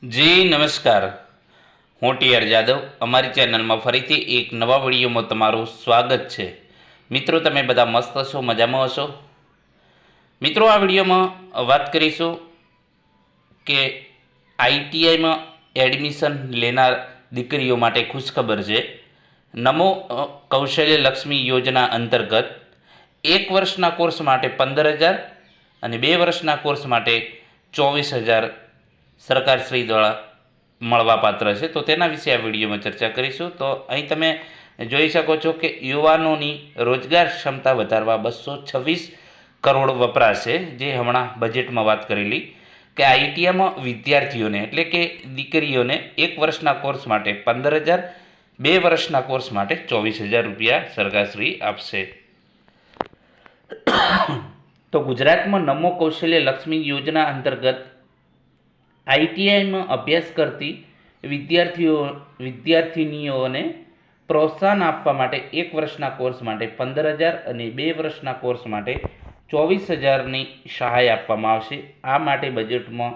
જી નમસ્કાર, હું ટીઆર જાદવ. અમારી ચેનલમાં ફરીથી એક નવા વિડીયોમાં તમારું સ્વાગત છે. મિત્રો, તમે બધા મસ્ત હશો, મજામાં હશો? મિત્રો, આ વિડીયોમાં વાત કરીશું કે આઈટીઆઈમાં એડમિશન લેનાર દીકરીઓ માટે ખુશખબર છે. નમો કૌશલ્ય લક્ષ્મી યોજના અંતર્ગત 1 વર્ષના કોર્સ માટે 15,000 અને 2 વર્ષના કોર્સ માટે 24,000 સરકારશ્રી દ્વારા મળવાપાત્ર છે. તો તેના વિશે આ વિડીયોમાં ચર્ચા કરીશું. તો અહીં તમે જોઈ શકો છો કે યુવાનોની રોજગાર ક્ષમતા વધારવા 226 કરોડ વપરાશે. જે હમણાં બજેટમાં વાત કરેલી કે આઈટીઆઈમાં વિદ્યાર્થીઓને એટલે કે દીકરીઓને 1 વર્ષના કોર્સ માટે 15,000, 2 વર્ષના કોર્સ માટે 24,000 રૂપિયા સરકારશ્રી આપશે. તો ગુજરાતમાં નમો કૌશલ્ય લક્ષ્મી યોજના અંતર્ગત આઈટીઆઈમાં અભ્યાસ કરતી વિદ્યાર્થિનીઓને પ્રોત્સાહન આપવા માટે 1 વર્ષના કોર્સ માટે 15,000 અને 2 વર્ષના કોર્સ માટે 24,000ની સહાય આપવામાં આવશે. આ માટે બજેટમાં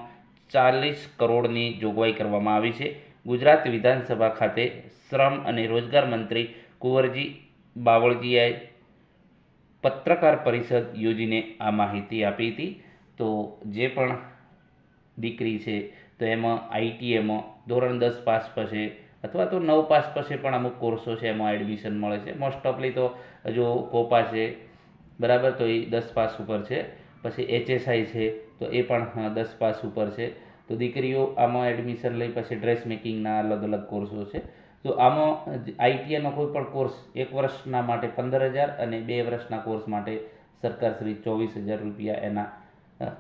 40 કરોડની જોગવાઈ કરવામાં આવી છે. ગુજરાત વિધાનસભા ખાતે શ્રમ અને રોજગાર મંત્રી કુંવરજી બાવળજીએ પત્રકાર પરિષદ યોજીને આ માહિતી આપી હતી. તો જે પણ દીકરી છે તો એમાં આઈટીઆઈમાં ધોરણ 10 પાસ પછી અથવા તો 9 પાસ પછી પણ અમુક કોર્સો છે એમાં એડમિશન મળે છે. મોસ્ટ ઓફલી તો જો કોપા છે બરાબર, તો એ 10 પાસ ઉપર છે. પછી એચએસઆઈ છે તો એ પણ 10 પાસ ઉપર છે. તો દીકરીઓ આમાં એડમિશન લઈ પછી ડ્રેસ મેકિંગના અલગ અલગ કોર્સો છે. તો આમાં આઈટીઆઈનો કોઈ પણ કોર્સ 1 વર્ષના માટે 15,000 અને 2 વર્ષના કોર્સ માટે સરકારશ્રી 24,000 રૂપિયા એના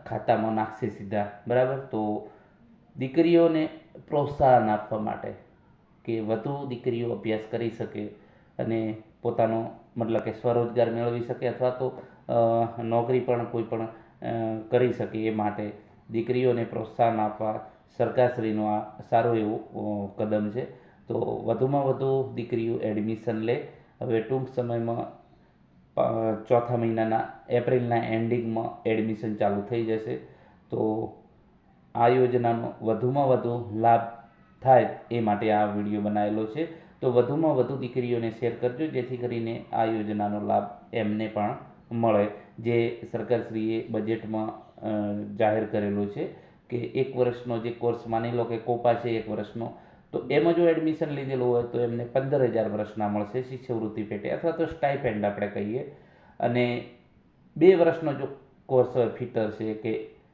ખાતામાં નાખશે સીધા, બરાબર. તો દીકરીઓને પ્રોત્સાહન આપવા માટે કે વધુ દીકરીઓ અભ્યાસ કરી શકે અને પોતાનો મતલબ કે સ્વરોજગાર મેળવી શકે અથવા તો નોકરી પણ કોઈ પણ કરી શકે, એ માટે દીકરીઓને પ્રોત્સાહન આપવા સરકારશ્રીનો આ સારું એવું કદમ છે. તો વધુમાં વધુ દીકરીઓ એડમિશન લે. હવે ટૂંક સમયમાં ચોથા મહિનાના એપ્રિલના એન્ડિંગમાં એડમિશન ચાલુ થઈ જશે. તો આ યોજનાનો વધુમાં વધુ લાભ થાય એ માટે આ વિડીયો બનાવેલો છે. તો વધુમાં વધુ દીકરીઓને શેર કરજો જેથી કરીને આ યોજનાનો લાભ એમને પણ મળે. જે સરકારશ્રીએ બજેટમાં જાહેર કરેલું છે કે 1 વર્ષનો જે કોર્સ, માની લો કે કોપા છે 1 વર્ષનો, તો એમાં જો એડમિશન લીધેલું હોય તો એમને 15,000 વર્ષના મળશે શિષ્યવૃત્તિ પેટે અથવા તો સ્ટાઇપેન્ડ આપણે કહીએ. અને 2 વર્ષનો જો કોર્સ હોય, ફિટર છે કે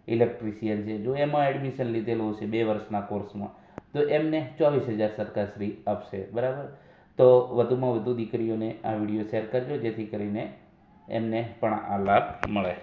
ઇલેક્ટ્રિશિયન છે, જો એમાં એડમિશન લીધેલું હશે 2 વર્ષના કોર્સમાં, તો એમને 24,000 સરકારશ્રી આપશે, બરાબર. તો વધુમાં વધુ દીકરીઓને આ વિડીયો શેર કરજો જેથી કરીને એમને પણ આ લાભ મળે.